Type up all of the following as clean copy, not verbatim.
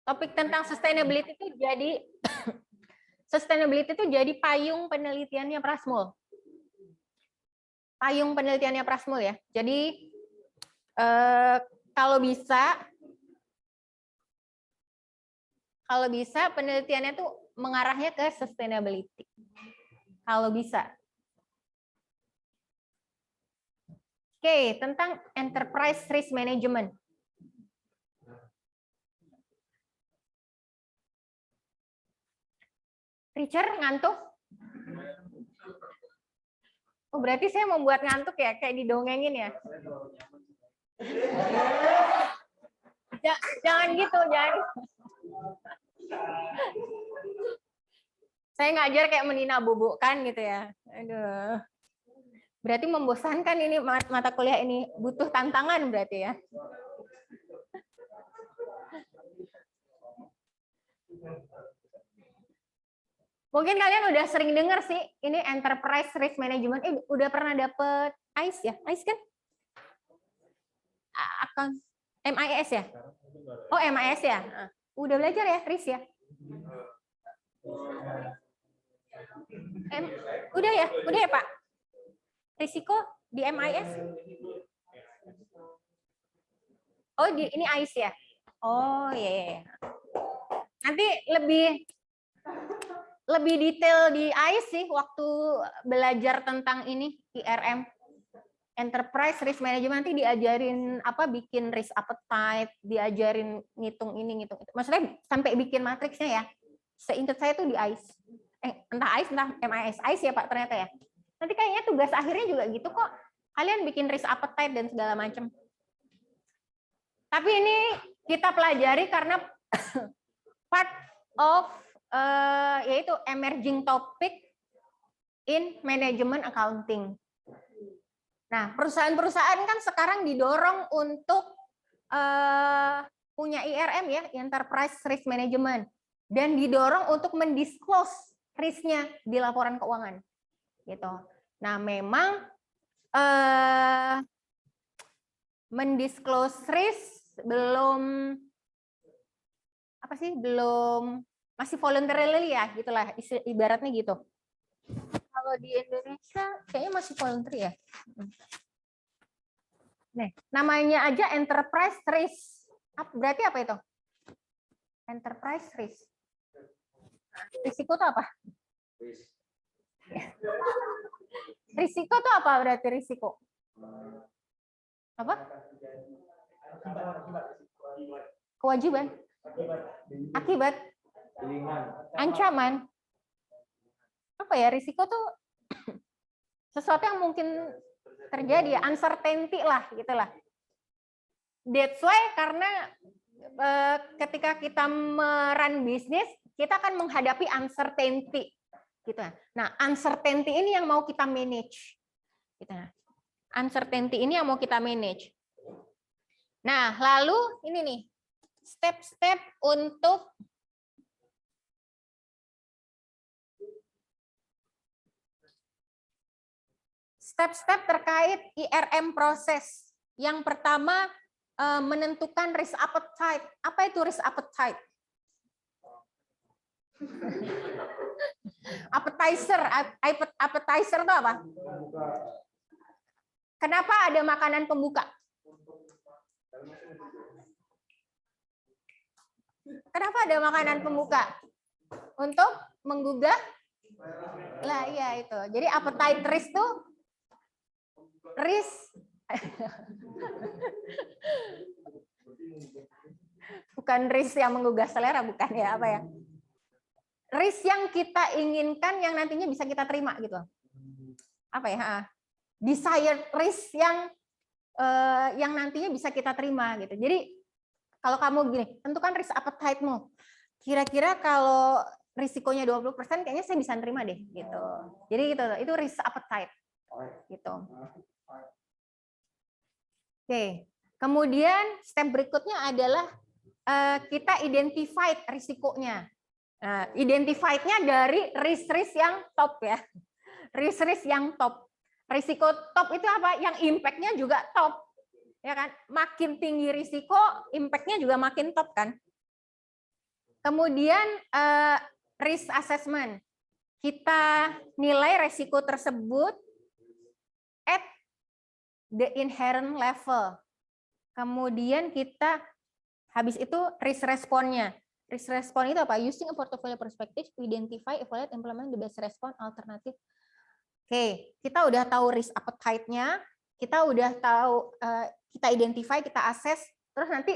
Topik tentang sustainability itu jadi payung penelitiannya Prasmul. Payung penelitiannya Prasmul ya. Jadi kalau bisa penelitiannya tuh mengarahnya ke sustainability. Kalau bisa. Oke, tentang enterprise risk management. Richard ngantuk? Oh, berarti saya membuat ngantuk ya, kayak didongengin ya. Jangan gitu, jangan. Saya ngajar kayak menina bubukkan gitu ya. Aduh. Berarti membosankan ini mata kuliah ini, butuh tantangan berarti ya. Mungkin kalian udah sering dengar sih, ini enterprise risk management. Udah pernah dapet AIS ya? AIS kan? MIS ya? Oh, MIS ya? Udah belajar ya, risk ya? Udah ya Pak? Risiko di MIS? Oh, ini AIS ya? Oh, iya. Nanti lebih detail di AIS sih waktu belajar tentang ini IRM, enterprise risk management, nanti diajarin apa, bikin risk appetite, diajarin ngitung ini ngitung itu. Maksudnya sampai bikin matriksnya ya. Seingat saya tuh di AIS. Entah AIS entah MIS. AIS ya Pak ternyata ya. Nanti kayaknya tugas akhirnya juga gitu kok. Kalian bikin risk appetite dan segala macam. Tapi ini kita pelajari karena part of yaitu emerging topic in management accounting. Nah, perusahaan-perusahaan kan sekarang didorong untuk punya IRM ya, enterprise risk management, dan didorong untuk mendisclose risknya di laporan keuangan, gitu. Nah, memang mendisclose risk belum masih voluntarily ya, gitulah ibaratnya gitu. Kalau di Indonesia kayaknya masih voluntary ya. Nih, namanya aja enterprise risk. Berarti apa itu? Enterprise risk. Risiko itu apa? Risiko itu apa berarti risiko? Apa? Kewajiban. Akibat. Ancaman. Apa ya, risiko tuh sesuatu yang mungkin terjadi, uncertainty lah gitulah. That's why karena ketika kita merun bisnis, kita akan menghadapi uncertainty gitu. Nah, uncertainty ini yang mau kita manage gitu. Uncertainty ini yang mau kita manage. Nah, lalu ini nih step-step untuk step-step terkait IRM proses. Yang pertama, menentukan risk appetite. Apa itu risk appetite? Appetizer itu apa? Kenapa ada makanan pembuka? Kenapa ada makanan pembuka? Untuk menggugah? Lah iya itu. Jadi appetite risk tuh risk bukan risk yang menggugah selera, bukan ya, apa ya? Risk yang kita inginkan yang nantinya bisa kita terima gitu. Apa ya? Desired risk yang nantinya bisa kita terima gitu. Jadi kalau kamu gini, tentukan risk appetite-mu. Kira-kira kalau risikonya 20% kayaknya saya bisa terima deh gitu. Jadi gitu, itu risk appetite gitu. Oke, kemudian step berikutnya adalah kita identified risikonya. Identified-nya dari risk-risk yang top ya. Risk-risk yang top. Risiko top itu apa? Yang impact-nya juga top. Ya kan? Makin tinggi risiko, impact-nya juga makin top kan? Kemudian risk assessment. Kita nilai resiko tersebut at the inherent level. Kemudian kita habis itu risk response-nya. Risk response itu apa? Using a portfolio perspective to identify, evaluate, implement the best response alternative. Oke, kita udah tahu risk appetite-nya, kita udah tahu, kita identify, kita assess, terus nanti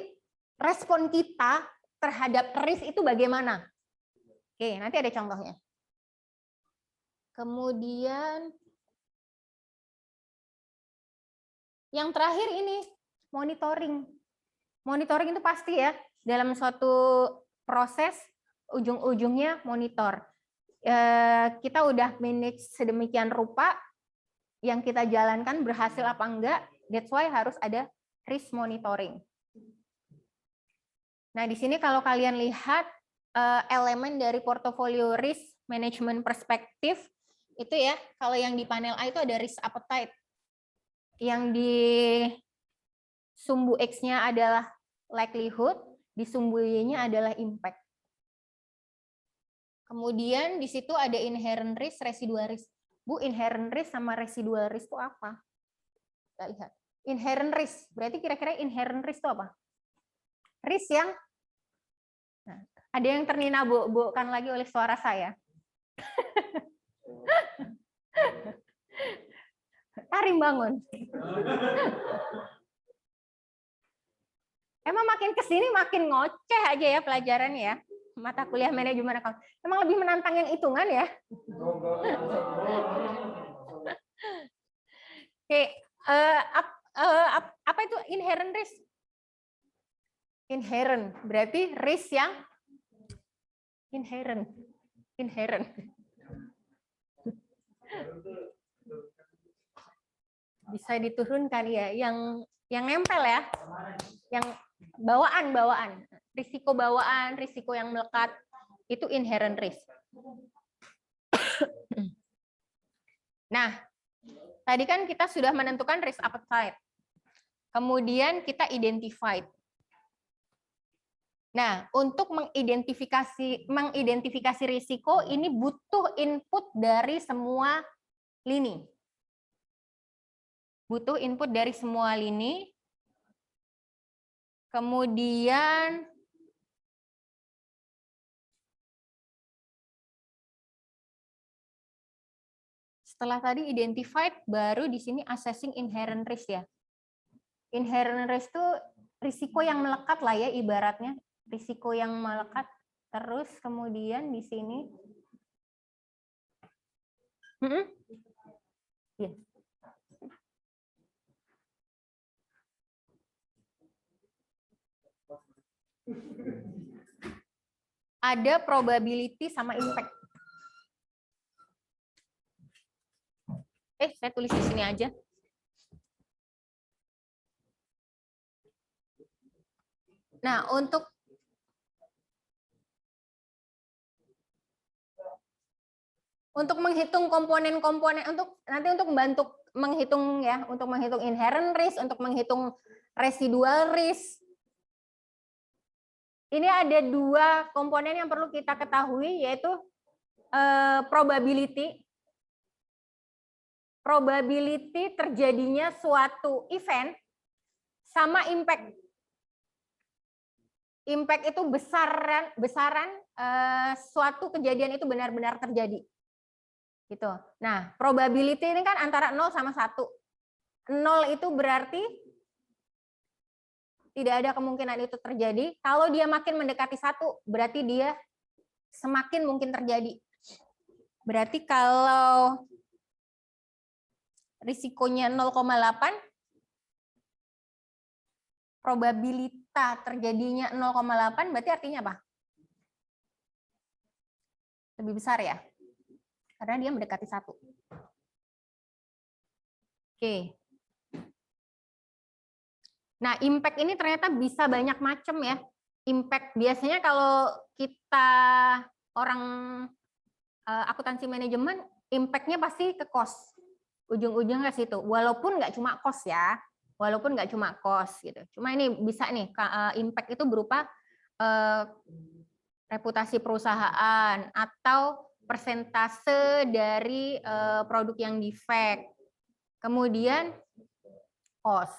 respon kita terhadap risk itu bagaimana? Oke, nanti ada contohnya. Kemudian yang terakhir ini monitoring. Monitoring itu pasti ya, dalam suatu proses ujung-ujungnya monitor. Kita udah manage sedemikian rupa, yang kita jalankan berhasil apa enggak, that's why harus ada risk monitoring. Nah, di sini kalau kalian lihat elemen dari portfolio risk management perspektif, itu ya, kalau yang di panel A itu ada risk appetite. Yang di sumbu X-nya adalah likelihood, di sumbu Y-nya adalah impact. Kemudian di situ ada inherent risk, residual risk. Bu, inherent risk sama residual risk itu apa? Kita lihat. Inherent risk, berarti kira-kira inherent risk itu apa? Risk yang, nah, ada yang ternina-bukan lagi oleh suara saya. Tarim bangun. Emang makin kesini makin ngoceh aja ya pelajarannya ya. Mata kuliah manajemen account. Emang lebih menantang yang hitungan ya. Oke, apa itu inherent risk? Inherent berarti risk yang inherent. Bisa diturunkan ya, yang nempel ya, yang bawaan, risiko bawaan, risiko yang melekat, itu inherent risk. Nah, tadi kan kita sudah menentukan risk appetite. Kemudian kita identified. Nah, untuk mengidentifikasi risiko ini butuh input dari semua lini. Butuh input dari semua lini. Kemudian setelah tadi identified, baru di sini assessing inherent risk ya. Inherent risk itu risiko yang melekat lah ya ibaratnya. Risiko yang melekat. Terus kemudian di sini. Ya. Ada probability sama impact. Saya tulis di sini aja. Nah, untuk menghitung komponen-komponen, untuk membantu menghitung ya, untuk menghitung inherent risk, untuk menghitung residual risk. Ini ada dua komponen yang perlu kita ketahui, yaitu probability. Probability terjadinya suatu event sama impact. Impact itu besaran suatu kejadian itu benar-benar terjadi. Gitu. Nah, probability ini kan antara 0 sama 1. 0 itu berarti tidak ada kemungkinan itu terjadi. Kalau dia makin mendekati 1, berarti dia semakin mungkin terjadi. Berarti kalau risikonya 0,8, probabilitas terjadinya 0,8, berarti artinya apa? Lebih besar ya? Karena dia mendekati 1. Oke. Nah, impact ini ternyata bisa banyak macam ya. Impact biasanya kalau kita orang akuntansi manajemen, impact-nya pasti ke cost. Ujung-ujungnya ke situ. Walaupun nggak cuma cost ya. Walaupun nggak cuma cost gitu. Cuma ini bisa nih, impact itu berupa reputasi perusahaan, atau persentase dari produk yang defect. Kemudian cost.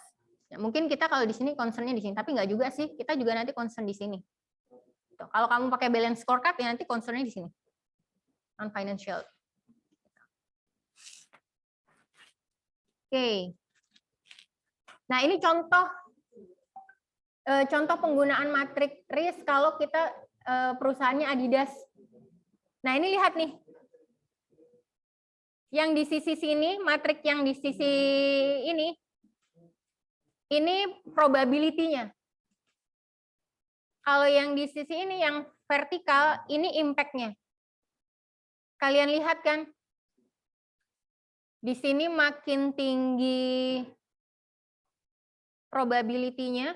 Ya, mungkin kita kalau di sini concern-nya di sini, tapi nggak juga sih. Kita juga nanti concern di sini. Tuh, kalau kamu pakai balance scorecard, ya nanti concern-nya di sini. Non-financial. Oke. Nah, ini contoh penggunaan matrik risk kalau kita perusahaannya Adidas. Nah, ini lihat nih. Yang di sisi sini, matrik yang di sisi ini probability-nya. Kalau yang di sisi ini, yang vertikal, ini impact-nya. Kalian lihat kan? Di sini makin tinggi probability-nya.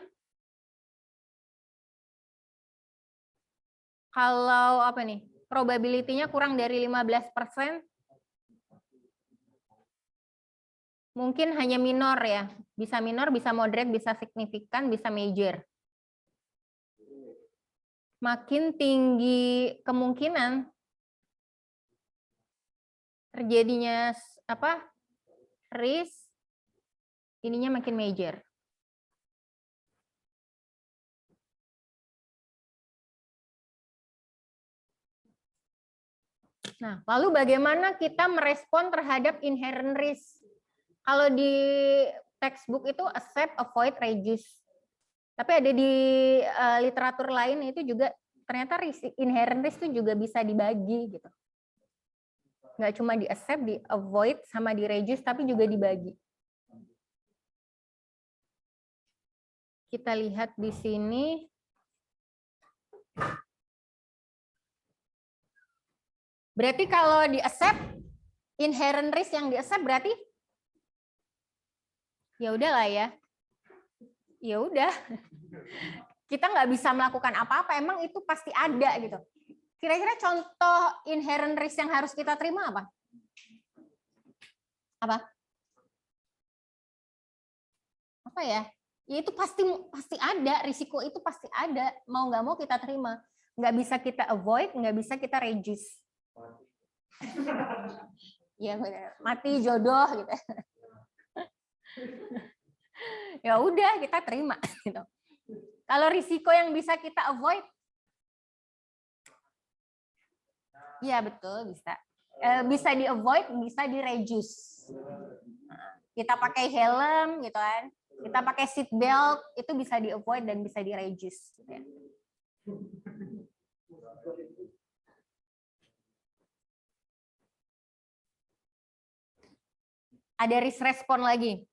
Kalau apa nih? Probability-nya kurang dari 15%. Mungkin hanya minor ya. Bisa minor, bisa moderate, bisa signifikan, bisa major. Makin tinggi kemungkinan terjadinya apa? Risk, ininya makin major. Nah, lalu bagaimana kita merespon terhadap inherent risk? Kalau di textbook itu accept, avoid, reduce. Tapi ada di literatur lain itu juga ternyata inherent risk itu juga bisa dibagi gitu. Nggak cuma di accept, di avoid, sama di reduce, tapi juga dibagi. Kita lihat di sini. Berarti kalau di accept, inherent risk yang di accept berarti ya udahlah ya. Ya udah. Kita nggak bisa melakukan apa-apa, emang itu pasti ada gitu. Kira-kira contoh inherent risk yang harus kita terima apa? Apa ya? Ya itu pasti ada, risiko itu pasti ada, mau nggak mau kita terima. Nggak bisa kita avoid, nggak bisa kita reduce. Ya benar, mati jodoh gitu. Ya udah kita terima gitu. Kalau risiko yang bisa kita avoid, ya betul bisa. Bisa di avoid, bisa di reduce. Kita pakai helm gitu kan, kita pakai seat belt, itu bisa di avoid dan bisa di reduce. Ada risk response lagi.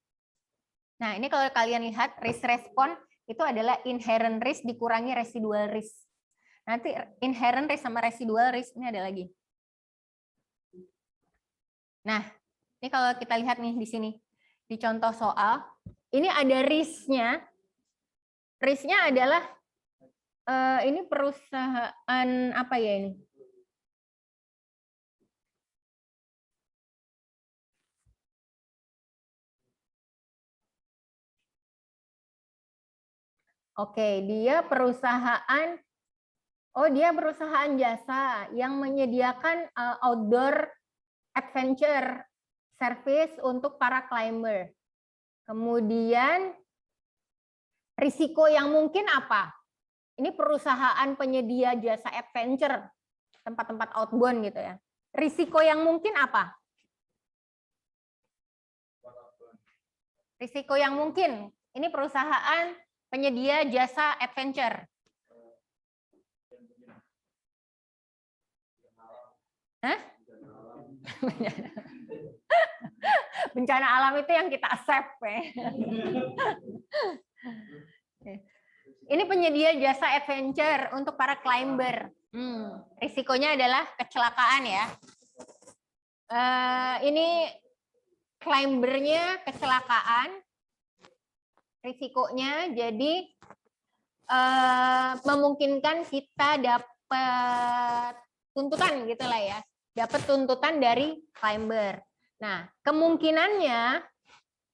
Nah, ini kalau kalian lihat risk response itu adalah inherent risk dikurangi residual risk. Nanti inherent risk sama residual risk ini ada lagi. Nah, ini kalau kita lihat nih di sini di contoh soal, ini ada risk-nya. Risk-nya adalah ini perusahaan apa ya ini? Oke, dia perusahaan jasa yang menyediakan outdoor adventure service untuk para climber. Kemudian risiko yang mungkin apa? Ini perusahaan penyedia jasa adventure, tempat-tempat outbound gitu ya. Risiko yang mungkin apa? Risiko yang mungkin, ini perusahaan penyedia jasa adventure. Hah? Bencana alam itu yang kita accept. Ini penyedia jasa adventure untuk para climber. Risikonya adalah kecelakaan ya. Ini climbernya kecelakaan. Risikonya jadi memungkinkan kita dapat tuntutan gitulah ya. Dapat tuntutan dari climber. Nah, kemungkinannya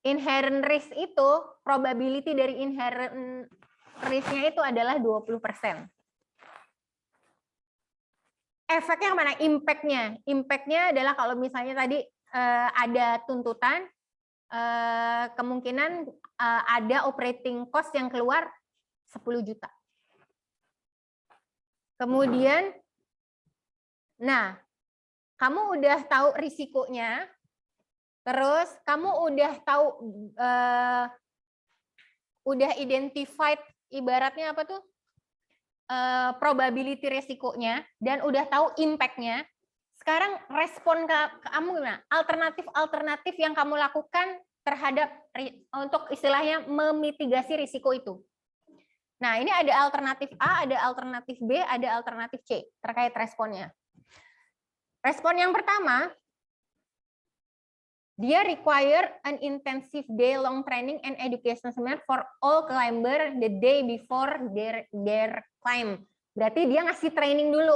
inherent risk itu, probability dari inherent risk-nya itu adalah 20%. efeknya mana? Impact-nya. Impact-nya adalah kalau misalnya tadi ada tuntutan, kemungkinan ada operating cost yang keluar 10 juta. Kemudian, nah, kamu udah tahu risikonya, terus kamu udah tahu, udah identified, ibaratnya apa tuh, probability risikonya, dan udah tahu impact-nya. Sekarang respon kamu gimana? Alternatif yang kamu lakukan terhadap untuk istilahnya memitigasi risiko itu. Nah, ini ada alternatif A, ada alternatif B, ada alternatif C terkait responnya. Respon yang pertama, dia require an intensive day-long training and education seminar for all climber the day before their climb. Berarti dia ngasih training dulu.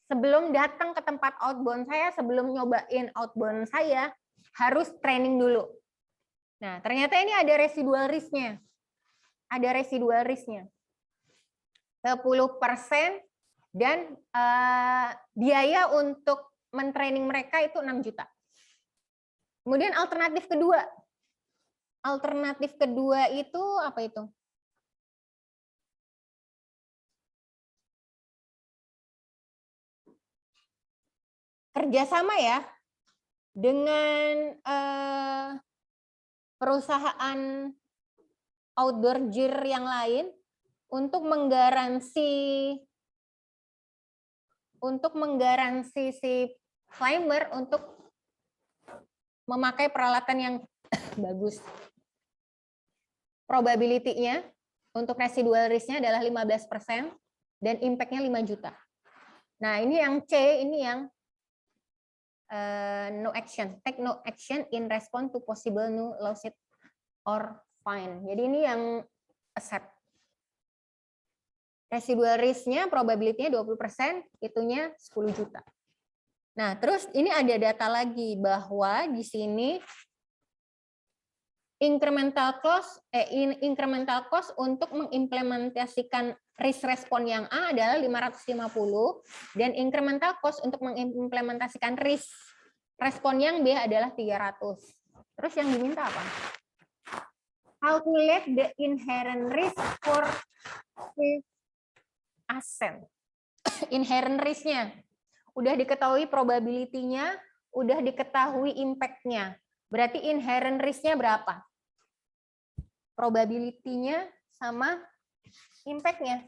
Sebelum datang ke tempat outbound saya, sebelum nyobain outbound saya, harus training dulu. Nah, ternyata ini ada residual risk-nya. Ada residual risk-nya. 10% dan biaya untuk mentraining mereka itu 6 juta. Kemudian alternatif kedua. Alternatif kedua itu apa itu? Kerjasama ya dengan perusahaan outdoor gear yang lain untuk menggaransi si climber untuk memakai peralatan yang bagus. Probability-nya untuk residual risk-nya adalah 15% dan impact-nya 5 juta. Nah, ini yang C, ini yang no action. Take no action in response to possible new lawsuit or fine. Jadi ini yang accept. Residual risk-nya, probability-nya 20%, itunya 10 juta. Nah, terus ini ada data lagi bahwa di sini incremental cost untuk mengimplementasikan risk respon yang A adalah 550 dan incremental cost untuk mengimplementasikan risk respon yang B adalah 300. Terus yang diminta apa? Calculate the inherent risk for asset. Inherent risk-nya udah diketahui, probability-nya udah diketahui, impact-nya. Berarti inherent risk-nya berapa? Probability-nya sama impact-nya.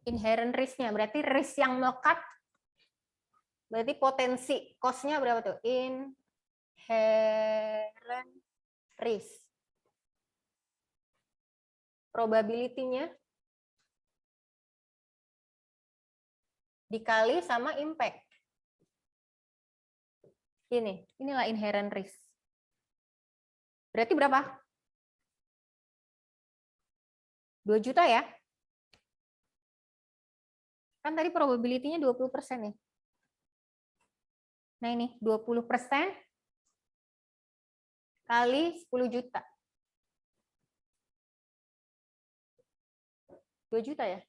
Inherent risk-nya berarti risk yang melekat, berarti potensi cost-nya berapa tuh? Inherent risk. Probability-nya dikali sama impact. Inilah inherent risk. Berarti berapa? 2 juta ya? Kan tadi probability-nya 20% nih. Nah ini 20% kali 10 juta. 2 juta ya?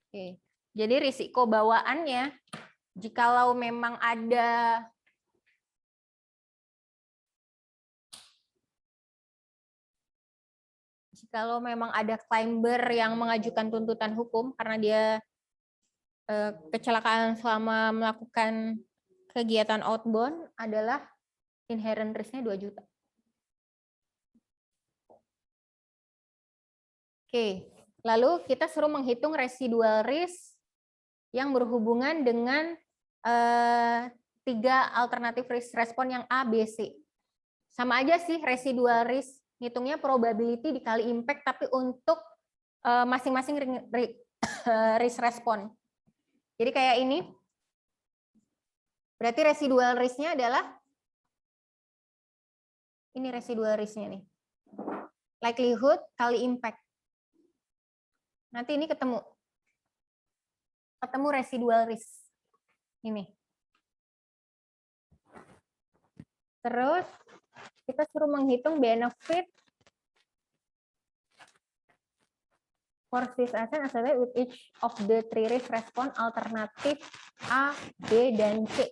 Oke. Jadi risiko bawaannya, jikalau memang ada climber yang mengajukan tuntutan hukum karena dia kecelakaan selama melakukan kegiatan outbound, adalah inherent risk-nya 2 juta. Oke, lalu kita suruh menghitung residual risk yang berhubungan dengan 3 alternatif risk respon yang A, B, C. Sama aja sih residual risk, ngitungnya probability dikali impact, tapi untuk masing-masing risk respon. Jadi kayak ini, berarti residual risk-nya adalah, ini residual risk-nya nih. Likelihood kali impact. Nanti ini ketemu residual risk. Ini. Terus kita suruh menghitung benefit for this asset associated with each of the three risk response alternatif A, B, dan C.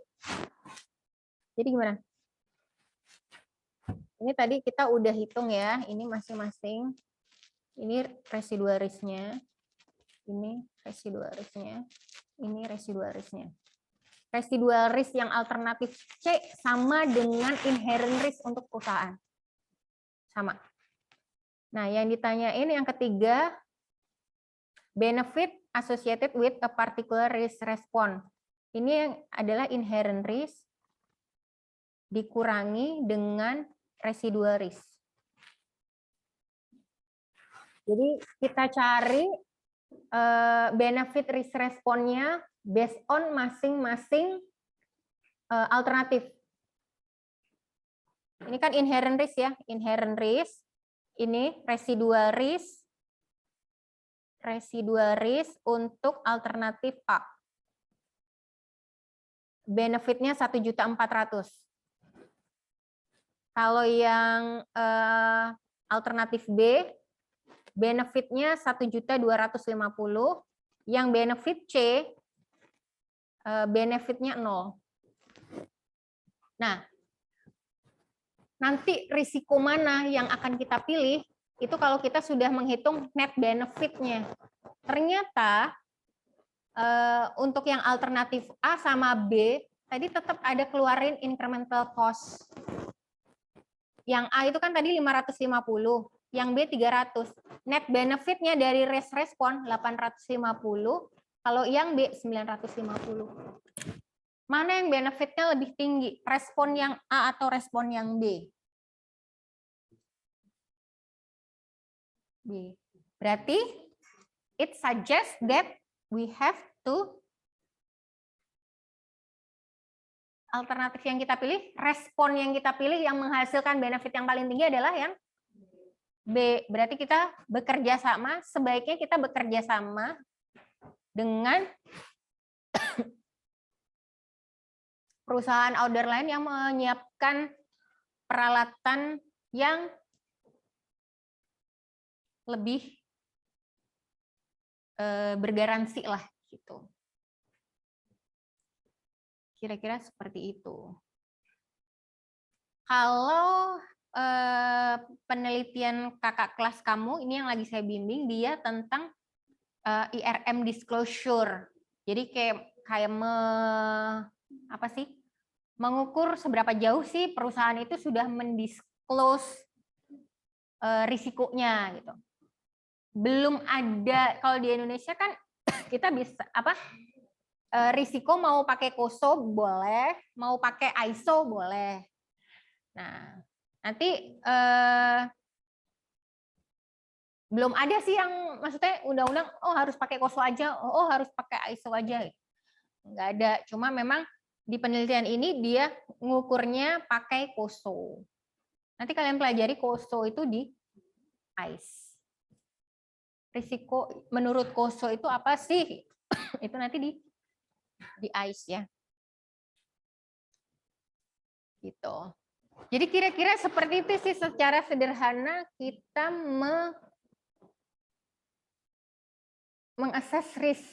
Jadi gimana? Ini tadi kita udah hitung ya, ini masing-masing. Ini residual risk-nya, ini residual risk-nya, ini residual risk-nya. Residual risk yang alternatif C sama dengan inherent risk untuk perusahaan. Sama. Nah, yang ditanyain yang ketiga, benefit associated with a particular risk response. Ini yang adalah inherent risk dikurangi dengan residual risk. Jadi kita cari benefit risk response-nya based on masing-masing alternatif. Ini kan inherent risk ya, inherent risk. Ini residual risk untuk alternatif A. Benefitnya 1.400.000. Kalau yang alternatif B, benefitnya 1.250.000. Yang benefit C, benefitnya 0. Nah, nanti risiko mana yang akan kita pilih, itu kalau kita sudah menghitung net benefit-nya. Ternyata untuk yang alternatif A sama B, tadi tetap ada keluarin incremental cost. Yang A itu kan tadi 550, yang B 300. Net benefit-nya dari risk response 850, kalau yang B 950. Mana yang benefitnya lebih tinggi? Respon yang A atau respon yang B? B. Berarti it suggests that we have to alternatif yang kita pilih, respon yang kita pilih yang menghasilkan benefit yang paling tinggi adalah yang B. Berarti kita bekerja sama, sebaiknya kita bekerja sama dengan perusahaan outdoor lain yang menyiapkan peralatan yang lebih bergaransi lah gitu. Kira-kira seperti itu. Kalau penelitian kakak kelas kamu, ini yang lagi saya bimbing, dia tentang IRM disclosure. Jadi kayak mengukur seberapa jauh sih perusahaan itu sudah mendisclose risikonya gitu. Belum ada, kalau di Indonesia kan kita bisa risiko mau pakai COSO boleh, mau pakai ISO boleh. Nah, nanti belum ada sih yang maksudnya undang-undang harus pakai COSO aja, harus pakai ISO aja. Nggak ada, cuma memang di penelitian ini dia ngukurnya pakai COSO. Nanti kalian pelajari COSO itu di ICE. Risiko menurut COSO itu apa sih? Itu nanti di ICE ya. Gitu. Jadi kira-kira seperti itu sih secara sederhana kita mengakses risk.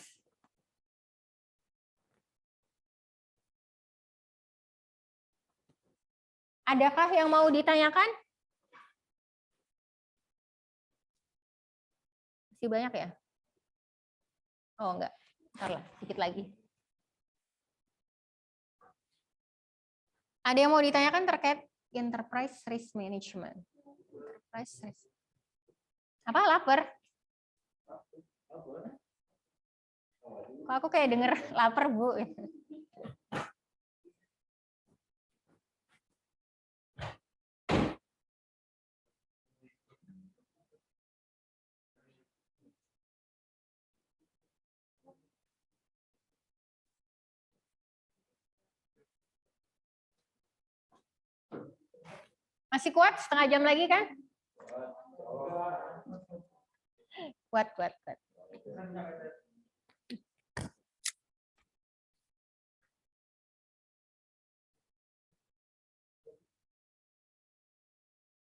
Adakah yang mau ditanyakan? Masih banyak ya? Oh enggak, bentar lah, sedikit lagi. Ada yang mau ditanyakan terkait enterprise risk management? Enterprise risk. Apa, lapar? Kok aku kayak denger lapar, Bu. Masih kuat? Setengah jam lagi kan? Kuat.